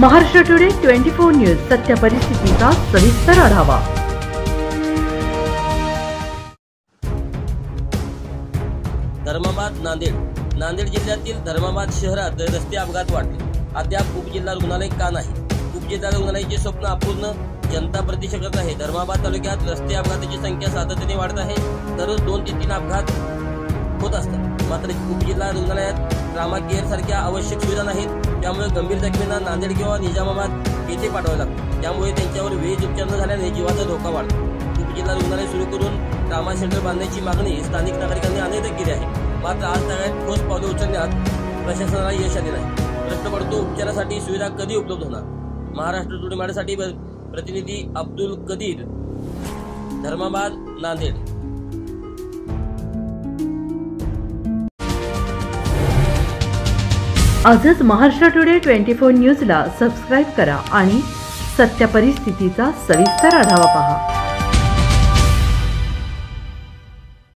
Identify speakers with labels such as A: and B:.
A: Maharashtra today 24 news सत्य परिस्थितीचा सविस्तर आढावा।
B: धर्माबाद नांदेड जिल्ह्यातील धर्माबाद शहरात रस्ते अपघात वाढले। अद्याप उपजिल्हा रुग्णालय का नाही? उपजिल्हा रुग्णालयाचे स्वप्न अपूर्ण, जनता प्रतीक्षा करत आहे। धर्माबाद तालुक्यात रस्ते अपघाताची संख्या सातत्याने वाढत आहे। दररोज 2 ते 3 अपघात होत असतात। मात्र उपजिल्हा रुग्णालयात ट्रामा केअर सारख्या आवश्यक सुविधा नाहीत, त्यामुळे गंभीर जखमींना नांदेड किंवा निजामाबाद येथे पाठवावे लागते। त्यामुळे त्यांच्यावर वेळीच उपचार न झाल्याने जीवाचा धोका वाढतो। उपजिल्हा रुग्णालय सुरू करून ट्रामा सेंटर बांधण्याची मागणी स्थानिक नागरिकांनी अनेकदा केली आहे। मात्र आज तागायत ठोस पावले उचलण्यात प्रशासनाला यश आले नाही। प्रश्न पडतो, उपचारासाठी सुविधा कधी उपलब्ध होणार? महाराष्ट्र टुडे मराठीसाठी प्रतिनिधी अब्दुल कदीर, धर्माबाद, नांदेड।
A: आजच महाराष्ट्र टुडे 24 न्यूजला सबस्क्राइब करा आणि सत्य परिस्थितीचा सविस्तर आढावा पहा।